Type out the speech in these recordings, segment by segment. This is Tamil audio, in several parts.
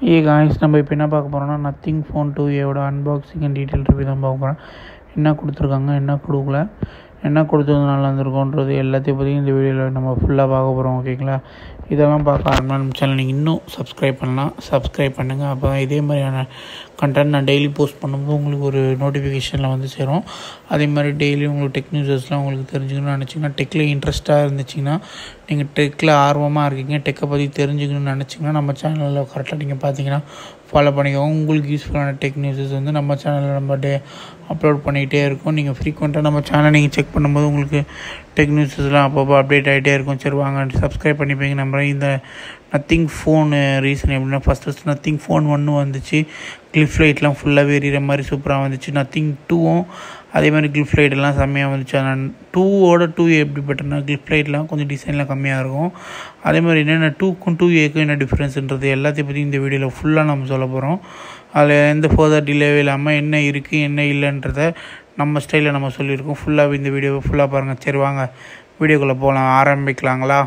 Hey guys, நம்ம இப்போ என்ன பார்க்க போகிறோம்னா nothing phone 2A unboxing and detail review தான் பார்க்க போகிறோம். என்ன கொடுத்துருக்காங்க, என்ன கொடுக்கல, என்ன கொடுத்தது நல்லா இருந்திருக்கோன்றது எல்லாத்தையும் பற்றி இந்த வீடியோவில் நம்ம ஃபுல்லாக பார்க்க போகிறோம். ஓகேங்களா? இதெல்லாம் பார்க்க நம்ம சேனல் நீங்கள் இன்னும் சப்ஸ்கிரைப் பண்ணலாம், சப்ஸ்கிரைப் பண்ணுங்கள். அப்போ தான் இதே மாதிரியான கண்டென்ட் நான் டெய்லி போஸ்ட் பண்ணும்போது உங்களுக்கு ஒரு நோட்டிஃபிகேஷனில் வந்து சேரும். அதே மாதிரி டெய்லி உங்களுக்கு டெக் நியூஸஸ்லாம் உங்களுக்கு தெரிஞ்சுக்கணும்னு நினச்சிங்கன்னா, டெக்கில் இன்ட்ரெஸ்ட்டாக இருந்துச்சிங்கன்னா, நீங்கள் டெக்கில் ஆர்வமாக இருக்கீங்க, டெக்கை பற்றி தெரிஞ்சுக்கணும்னு நினச்சிங்கன்னா நம்ம சேனலில் கரெக்டாக நீங்கள் பார்த்தீங்கன்னா ஃபாலோ பண்ணிக்கோங்க. உங்களுக்கு யூஸ்ஃபுல்லான டெக் நியூஸஸ் வந்து நம்ம சேனலில் நம்ம அப்லோட் பண்ணிகிட்டே இருக்கோம். நீங்கள் ஃப்ரீக்வெண்ட்டாக நம்ம சேனலை நீங்கள் செக் பண்ணும்போது உங்களுக்கு டெக் நியூஸஸ்லாம் அப்பப்போ அப்டேட் ஆகிட்டே இருக்கும். சரி வாங்க சப்ஸ்கிரைப் பண்ணிப்பீங்க நம்புகிறேன். இந்த நத்திங் ஃபோனு ரீசன் எப்படின்னா, ஃபஸ்ட்டு நத்திங் ஃபோன் 1 வந்துச்சு, கிளிப் லைட்லாம் ஃபுல்லாகவே எரியிற மாதிரி சூப்பராக வந்துச்சு. நத்திங் 2வும் அதே மாதிரி கிளிப் லைட்டெல்லாம் செம்மையாக வந்துச்சு. ஆனால் 2A எப்படி பெட்டர்னா, கிளிப் லைட்லாம் கொஞ்சம் டிசைன்லாம் கம்மியாக இருக்கும். அதே மாதிரி என்னென்ன 2க்கும் 2Aக்கும் என்ன டிஃப்ரென்ஸுன்றது எல்லாத்தையும் பற்றி இந்த வீடியோவில் ஃபுல்லாக நம்ம சொல்ல போகிறோம். அதில் எந்த ஃபர்தர் டிலேவே இல்லாமல் என்ன இருக்குது என்ன இல்லைன்றதை நம்ம ஸ்டைலில் நம்ம சொல்லியிருக்கோம். ஃபுல்லாக இந்த வீடியோவை ஃபுல்லாக பாருங்கள். சரி வாங்க வீடியோக்குள்ளே போகலாம், ஆரம்பிக்கலாங்களா?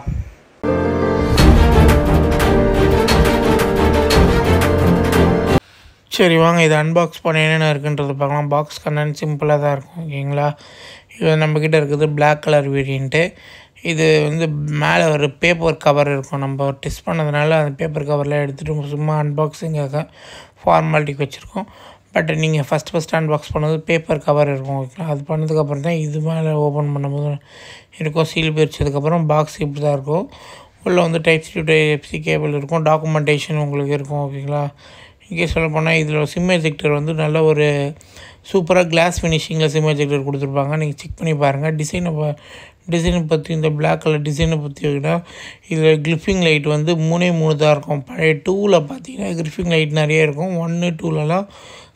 சரி வாங்க இதை அன்பாக்ஸ் பண்ண என்னென்ன இருக்குன்றது பார்க்கலாம். பாக்ஸ் கண்டென்ட் சிம்பிளாக தான் இருக்கும். ஓகேங்களா? இது நம்மக்கிட்ட இருக்குது பிளாக் கலர் வேரியண்ட்டு. இது வந்து மேலே ஒரு பேப்பர் கவர் இருக்கும். நம்ம டெஸ்ட் பண்ணதுனால அந்த பேப்பர் கவரில் எடுத்துகிட்டு சும்மா அன்பாக்ஸிங்காக ஃபார்மாலிட்டிக்கு வச்சுருக்கோம். பட் நீங்கள் ஃபஸ்ட்டு அன்பாக்ஸ் பண்ணது பேப்பர் கவர் இருக்கும். ஓகேங்களா? அது பண்ணதுக்கப்புறம் தான் இது மேலே ஓப்பன் பண்ணும்போது இருக்கும். சீல் பிரித்ததுக்கப்புறம் பாக்ஸ் இப்படி தான் இருக்கும். உள்ளே வந்து type C to type C cable இருக்கும். டாக்குமெண்டேஷன் உங்களுக்கு இருக்கும். ஓகேங்களா? இங்கே சொல்ல போனால் இதில் சிம் எஜெக்டர் வந்து நல்ல ஒரு சூப்பராக கிளாஸ் ஃபினிஷிங்கில் சிம் எஜெக்டர் கொடுத்துருப்பாங்க. நீங்கள் செக் பண்ணி பாருங்கள். டிசைனை பற்றி இந்த பிளாக் கலர் டிசைனை பற்றி வைக்கிட்டால் இதில் கிளிப்பிங் லைட் வந்து 3 தான் இருக்கும். பழைய 2ல் பார்த்தீங்கன்னா கிரிப்பிங் லைட் நிறைய இருக்கும். 1, 2லலாம்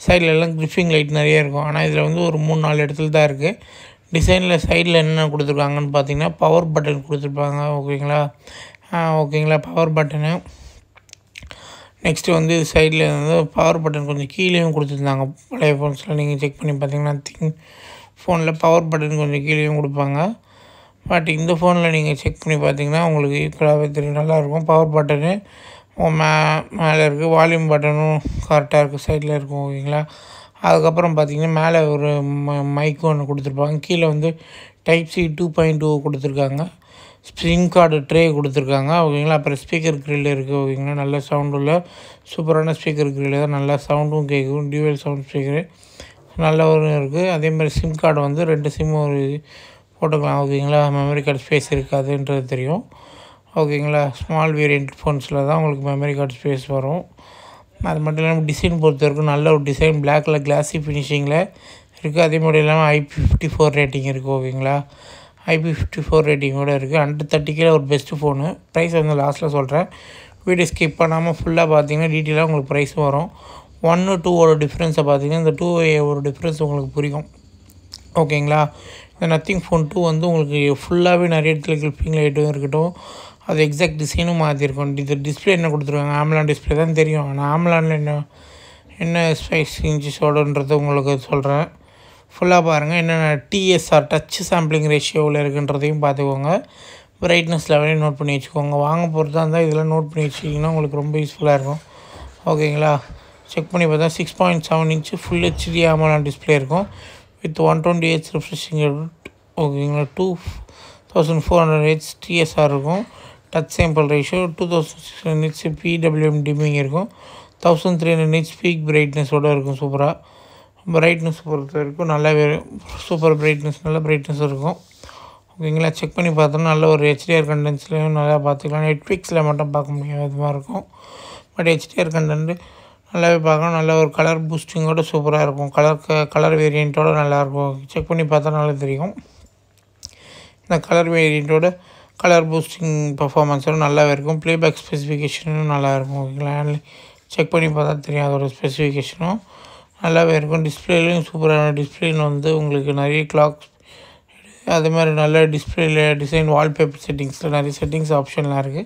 சைட்லலாம் கிரிப்பிங் லைட் நிறைய இருக்கும். ஆனால் இதில் வந்து ஒரு 3-4 இடத்துல தான் இருக்குது. டிசைனில் சைடில் என்னென்ன கொடுத்துருக்காங்கன்னு பார்த்தீங்கன்னா, பவர் பட்டன் கொடுத்துருப்பாங்க. ஓகேங்களா? Power button. நெக்ஸ்ட்டு வந்து சைடில் வந்து பவர் பட்டன் கொஞ்சம் கீழேயும் கொடுத்துருந்தாங்க. பழைய ஃபோன்ஸில் நீங்கள் செக் பண்ணி பார்த்தீங்கன்னா திங் ஃபோனில் பவர் பட்டன் கொஞ்சம் கீழேயும் கொடுப்பாங்க. பட் இந்த ஃபோனில் நீங்கள் செக் பண்ணி பார்த்தீங்கன்னா உங்களுக்கு ஈக்குவலாகவே தெரியும், நல்லாயிருக்கும். பவர் பட்டனு மேலே இருக்குது. வால்யூம் பட்டனும் கரெக்டாக இருக்குது, சைடில் இருக்கும். ஓகேங்களா? அதுக்கப்புறம் பார்த்தீங்கன்னா மேலே ஒரு மைக்கு ஒன்று கொடுத்துருப்பாங்க. கீழே வந்து டைப் சி 2.2 கொடுத்துருக்காங்க. ஸ்ப்ரிங் கார்டு ட்ரே கொடுத்துருக்காங்க. ஓகேங்களா? அப்புறம் ஸ்பீக்கர் கிரில் இருக்குது. ஓகேங்களா? நல்ல சவுண்டுள்ள சூப்பரான ஸ்பீக்கர் கிரில் தான், நல்லா சவுண்டும் கேட்கும். டியூவல் சவுண்ட் ஸ்பீக்கரு நல்ல ஒரு இருக்குது. அதே மாதிரி சிம் கார்டு வந்து 2 சிம் ஒரு போட்டுக்கலாம். ஓகேங்களா? மெமரி கார்டு ஸ்பேஸ் இருக்காதுன்றது தெரியும். ஓகேங்களா? ஸ்மால் வேரியண்ட் ஃபோன்ஸில் தான் உங்களுக்கு மெமரி கார்டு ஸ்பேஸ் வரும். அது மட்டும் இல்லாமல் டிசைன் பொறுத்த வரைக்கும் நல்ல ஒரு டிசைன், பிளாக் கலர் கிளாஸி ஃபினிஷிங்கில் இருக்குது. அதே மாதிரி இல்லாமல் IP54 ரேட்டிங் இருக்குது. ஓகேங்களா? IP54 ரேட்டிங்கோடு இருக்குது. 130 கிலோ ஒரு பெஸ்ட்டு ஃபோனு. ப்ரைஸ் வந்து லாஸ்ட்டில் சொல்கிறேன். வீடியோ ஸ்கிப் பண்ணாமல் ஃபுல்லாக பார்த்தீங்கன்னா டீட்டெயிலாக உங்களுக்கு ப்ரைஸும் வரும். 1, 2 டிஃப்ரென்ஸை பார்த்தீங்கன்னா இந்த 2A டிஃப்ரென்ஸ் உங்களுக்கு புரியும். ஓகேங்களா? இந்த நத்திங் ஃபோன் 2 வந்து உங்களுக்கு ஃபுல்லாகவே நிறைய இடத்துல கிளிப்பிங் லைட்டும் இருக்கட்டும், அது எக்ஸாக்ட் டிசைனும் மாற்றிருக்கும். இது டிஸ்பிளே என்ன கொடுத்துருக்காங்க, ஆம்லான் டிஸ்பிளே தான் தெரியும். ஆனால் ஆம்லானில் என்ன 5 இன்ச்சஸோடன்றது உங்களுக்கு சொல்கிறேன். ஃபுல்லாக பாருங்கள். என்னென்ன TSR டச் சாம்பிளிங் ரேஷியோவில் இருக்குன்றதையும் பார்த்துக்கோங்க. பிரைட்னஸ் லெவலையும் நோட் பண்ணி வச்சுக்கோங்க. வாங்க பொறுத்தா இருந்தால் இதெல்லாம் நோட் பண்ணி வச்சிங்கன்னா உங்களுக்கு ரொம்ப யூஸ்ஃபுல்லாக இருக்கும். ஓகேங்களா? செக் பண்ணி பார்த்தா 6.7 inch full HD AMOLED display இருக்கும். With 120Hz refreshing rate. ஓகேங்களா? 2400 Hz TSR இருக்கும். Touch sample ratio 2600 Hz PWM dimming இருக்கும். 1300 Hz பீக் பிரைட்னஸோடு இருக்கும். சூப்பராக பிரைட்னஸ் பொறுத்த வரைக்கும் நல்லாவே சூப்பர் பிரைட்னஸ், நல்ல பிரைட்னஸ் இருக்கும். ஓகேங்களா? செக் பண்ணி பார்த்தோம்னா நல்ல ஒரு HDR கண்டென்ட்ஸ்லேயும் நல்லா பார்த்துக்கலாம். நெட்ஃப்ளிக்ஸில் மட்டும் பார்க்க முடியாது, அது மாதிரி இருக்கும். பட் HDR கண்டென்ட்டு நல்லாவே பார்க்கலாம். நல்ல ஒரு கலர் பூஸ்டிங்கோடு சூப்பராக இருக்கும். கலர் வேரியண்ட்டோடு நல்லாயிருக்கும். செக் பண்ணி பார்த்தா நல்லா தெரியும். இந்த கலர் வேரியண்ட்டோட கலர் பூஸ்டிங் பர்ஃபார்மன்ஸோடு நல்லாவே இருக்கும். ப்ளேபேக் ஸ்பெசிஃபிகேஷனும் நல்லாயிருக்கும். ஓகேங்களா? செக் பண்ணி பார்த்தா தெரியும் அதோட ஸ்பெசிஃபிகேஷனும் நல்லாவே இருக்கும். டிஸ்பிளேலையும் சூப்பரான டிஸ்பிளேன்னு வந்து உங்களுக்கு நிறைய கிளாக், அதே மாதிரி நல்ல டிஸ்பிளேல டிசைன், வால்பேப்பர் செட்டிங்ஸில் நிறைய செட்டிங்ஸ் ஆப்ஷன்லாம் இருக்குது.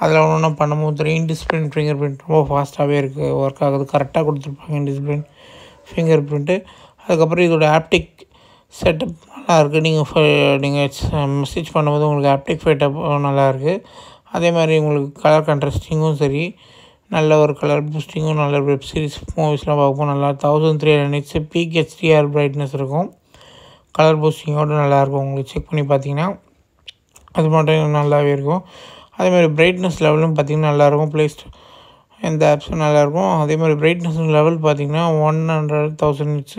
அதில் ஒன்று பண்ணும்போது தெரியும். இன்டிஸ்பிளே ஃபிங்கர் பிரிண்ட் ரொம்ப ஃபாஸ்ட்டாகவே இருக்குது, ஒர்க் ஆகுது, கரெக்டாக கொடுத்துருப்பாங்க இன்டிஸ்பிளே ஃபிங்கர் பிரிண்ட்டு. அதுக்கப்புறம் இதோட ஆப்டிக் செட்டப் நல்லாயிருக்கு. நீங்கள் மெசேஜ் பண்ணும்போது உங்களுக்கு ஆப்டிக் செட்டப் நல்லாயிருக்கு. அதே மாதிரி உங்களுக்கு கலர் கான்ட்ராஸ்டிங்கும் சரி, நல்ல ஒரு கலர் பூஸ்டிங்கும் நல்ல வெப் சீரிஸ் மூவிஸ்லாம் பார்க்கும்போது நல்லா 1300 nits பீக் HDR பிரைட்னஸ் இருக்கும். கலர் பூஸ்டிங்கோடு நல்லாயிருக்கும். உங்களுக்கு செக் பண்ணி பார்த்தீங்கன்னா அது மட்டும் நல்லாவே இருக்கும். அதேமாதிரி பிரைட்னஸ் லெவலும் பார்த்திங்கன்னா நல்லாயிருக்கும். எந்த ஆப்ஸும் நல்லாயிருக்கும். அதேமாதிரி பிரைட்னஸ் லெவல் பார்த்திங்கன்னா 100,000 nits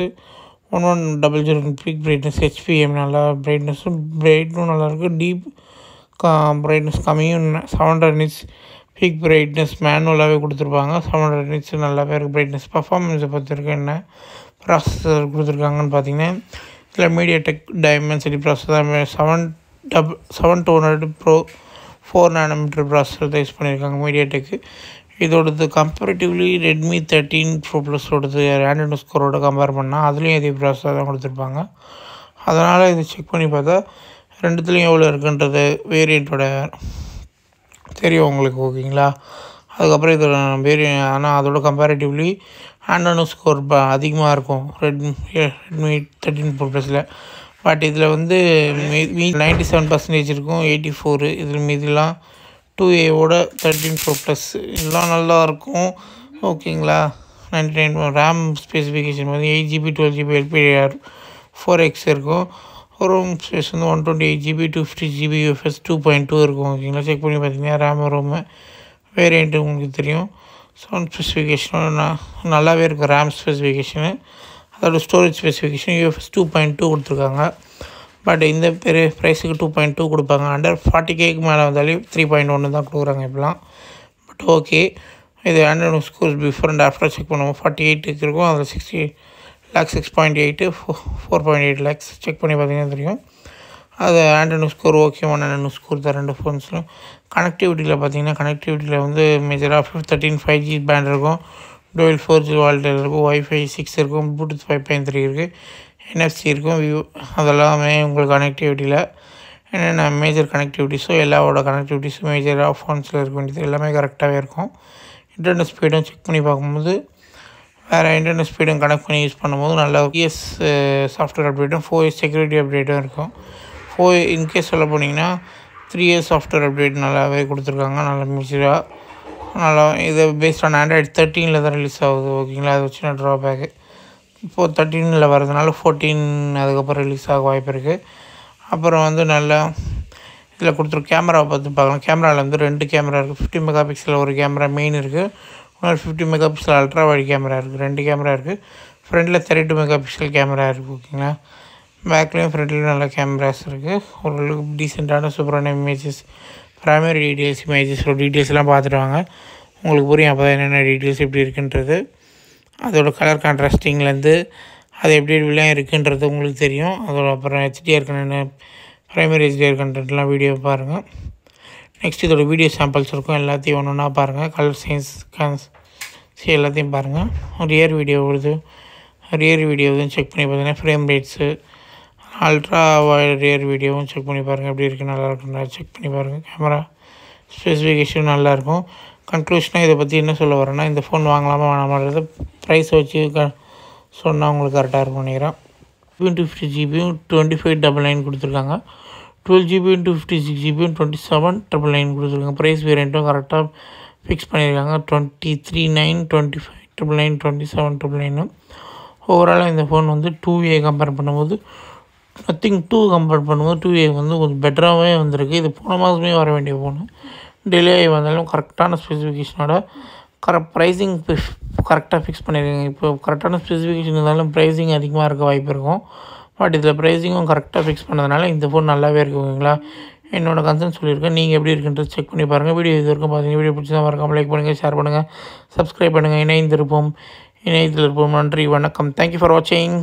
1100 பீக் பிரைட்னஸ் HPM நல்லா பிரைட்னும் நல்லாயிருக்கு. டீப் பிரைட்னஸ் கம்மியும் 700 nits பீக் பிரைட்னஸ் மேனுவலாகவே கொடுத்துருப்பாங்க. 700 nits நல்லாவே இருக்குது. பிரைட்னஸ் பர்ஃபார்மன்ஸை பொறுத்திருக்கு என்ன ப்ராசஸர் கொடுத்துருக்காங்கன்னு பார்த்தீங்கன்னா இதில் MediaTek Dimensity processor 7200 Pro 4 nm processor தான் யூஸ் பண்ணியிருக்காங்க MediaTek. இதோடது கம்பேரிட்டிவ்லி Redmi 13 Pro ப்ளஸோடது Android ஸ்கோரோட கம்பேர் பண்ணால் அதுலேயும் இதே ப்ராசஸர் தான் கொடுத்துருப்பாங்க. அதனால் இது செக் பண்ணி பார்த்தா ரெண்டுத்துலேயும் எவ்வளோ இருக்குன்றது வேரியண்ட்டோட தெரியும் உங்களுக்கு. ஓகேங்களா? அதுக்கப்புறம் இது ஆனால் அதோட கம்பேரிட்டிவ்லி Android ஸ்கோர் அதிகமாக இருக்கும் Redmi 13 Pro ப்ளஸில். பட் இதில் வந்து 97% இருக்கும் 84. இதில் மீதிலாம் 2Aவோட 13 Pro ப்ளஸ் இதெல்லாம் நல்லாயிருக்கும். ஓகேங்களா? 99 ரேம் ஸ்பெசிஃபிகேஷன் வந்து 8GB 12GB LPDDR 4X இருக்கும். ரோம் ஸ்பேஸ் வந்து 128GB 250GB UFS 2.2 இருக்கும். ஓகேங்களா? செக் பண்ணி பார்த்தீங்கன்னா ரேம் ரோமு வேரியண்ட்டு உங்களுக்கு தெரியும். சவுண்ட் ஸ்பெசிஃபிகேஷனும் நல்லாவே இருக்கும். ரேம் ஸ்பெசிஃபிகேஷனு அதோட ஸ்டோரேஜ் ஸ்பெசிஃபிகேஷன் UFS 2.2 கொடுத்துருக்காங்க. பட் இந்த பெரிய ப்ரைஸுக்கு 2.2 கொடுப்பாங்க. அண்டர் 40Kக்கு மேலே வந்தாலே 3.1 தான் கொடுக்குறாங்க இப்போலாம். பட் ஓகே, இது Android scores before and after check பண்ணுவோம். 48 இருக்கும். அதில் 60 lakhs 6.8 4.8 lakhs செக் பண்ணி பார்த்தீங்கன்னா தெரியும். அது Android score okay. 1 Android score தான் ரெண்டு ஃபோன்ஸ்லும். கனெக்டிவிட்டியில் பார்த்தீங்கன்னா கனெக்டிவிட்டியில் வந்து மேஜராக 13 5G பேண்ட் இருக்கும். dual 4G வால்டர் இருக்கும். Wi-Fi 6 இருக்கும். Bluetooth 5.3 இருக்குது. NFC இருக்கும். அதெல்லாமே உங்களுக்கு கனெக்டிவிட்டியில் என்னென்ன மேஜர் கனெக்டிவிட்டிஸோ எல்லாவோட கனெக்டிவிட்டிஸும் மேஜராக ஃபோன்ஸில் இருக்க வேண்டியது எல்லாமே கரெக்டாகவே இருக்கும். இன்டர்நெட் ஸ்பீடும் செக் பண்ணி பார்க்கும்போது வேறு இன்டர்நெட் ஸ்பீடும் கனெக்ட் பண்ணி யூஸ் பண்ணும்போது நல்லா சாஃப்ட்வேர் அப்டேட்டும் 4 செக்யூரிட்டி அப்டேட்டும் இருக்கும். இன்கேஸ் சொல்ல போனீங்கன்னா 3 சாஃப்ட்வேர் அப்டேட் நல்லாவே கொடுத்துருக்காங்க. நல்லா மேஜராக நல்லா இது பேஸ்ட் ஆன் Android 13 தான் ரிலீஸ் ஆகுது. ஓகேங்களா? அது வச்சுன்னா ட்ராபேக்கு. இப்போது 13 வரதுனால 14 அதுக்கப்புறம் ரிலீஸ் ஆக வாய்ப்பு இருக்குது. அப்புறம் வந்து நல்லா இதில் கொடுத்துருக்க கேமராவை பார்த்து பார்க்கலாம். கேமராவில் வந்து 2 கேமரா இருக்குது. 50 மெகாபிக்சல் ஒரு கேமரா மெயின் இருக்குது. இன்னொரு 50 மெகாபிக்சல் அல்ட்ரா வைட் கேமரா இருக்குது. 2 கேமரா இருக்குது. ஃப்ரண்ட்டில் 32 மெகாபிக்சல் கேமரா இருக்குது. ஓகேங்களா? பேக்லேயும் ஃப்ரண்ட்லேயும் நல்ல கேமராஸ் இருக்குது. ஓரளவுக்கு டீசெண்டான சூப்பரான இமேஜஸ் ப்ரைமரி இமேஜஸோட டீட்டெயில்ஸ்லாம் பார்த்துட்டு வாங்க. உங்களுக்கு புரியும் அப்போ தான் என்னென்ன டீட்டெயில்ஸ் எப்படி இருக்குன்றது. அதோட கலர் கான்ட்ராஸ்டிங்லேருந்து அது எப்படி எப்படிலாம் இருக்குன்றது உங்களுக்கு தெரியும். அதோட அப்புறம் HDR கண்டென்ட் ப்ரைமரி HDR கண்டென்ட்லாம் வீடியோ பாருங்கள். நெக்ஸ்ட் இதோட வீடியோ சாம்பிள்ஸ் இருக்கும். எல்லாத்தையும் ஒன்று ஒன்றா பாருங்கள். கலர் சயின்ஸ் எல்லாத்தையும் பாருங்கள். ரியர் வீடியோவும் செக் பண்ணி பார்த்தீங்கன்னா frame rates ultra wide rear வீடியோவும் செக் பண்ணி பாருங்கள். எப்படி இருக்குது நல்லா இருக்குன்னு செக் பண்ணி பாருங்கள். கேமரா ஸ்பெசிஃபிகேஷன் நல்லாயிருக்கும். கன்க்ளூஷனாக இதை பற்றி என்ன சொல்ல வரேன்னா, இந்த ஃபோன் வாங்கலாமா வேணாமான்றது ப்ரைஸ் வச்சு சொன்னால் உங்களுக்கு கரெக்டாக இருக்கும் நினைக்கிறேன். 250GB 2599 கொடுத்துருக்காங்க. 12GB 256GB 2799 கொடுத்துருக்காங்க. ப்ரைஸ் வேரியண்ட்டும் கரெக்டாக ஃபிக்ஸ் பண்ணியிருக்காங்க. 23,900 25,900 27,900. ஓவராலாக இந்த ஃபோன் வந்து 2A கம்பேர் பண்ணும்போது நத்திங் 2 கம்பேர் பண்ணும்போது 2A வந்து கொஞ்சம் பெட்டராகவே வந்திருக்கு. இது போன மாதமே வர வேண்டிய ஃபோனு. டிலே ஆகி வந்தாலும் கரெக்டான ஸ்பெசிஃபிகேஷனோட ப்ரைஸிங் கரெக்டாக ஃபிக்ஸ் பண்ணியிருக்காங்க. இப்போ கரெக்டான ஸ்பெசிஃபிகேஷன் இருந்தாலும் ப்ரைஸிங் அதிகமாக இருக்க வாய்ப்பு இருக்கும். பட் இதில் ப்ரைஸிங்கும் கரெக்டாக ஃபிக்ஸ் பண்ணதுனால இந்த ஃபோன் நல்லாவே இருக்குது. ஓகேங்களா? என்னோடய கன்சர்ன் சொல்லியிருக்கேன். நீங்கள் எப்படி இருக்குன்றது செக் பண்ணி பாருங்கள். வீடியோ இது வரைக்கும் பார்த்தீங்கன்னா வீடியோ பிடிச்சா மறக்காமல் லைக் பண்ணுங்கள், ஷேர் பண்ணுங்கள், சப்ஸ்கிரைப் பண்ணுங்கள். இணைந்திருப்போம். நன்றி, வணக்கம். தேங்க்யூ ஃபார் வாட்சிங்.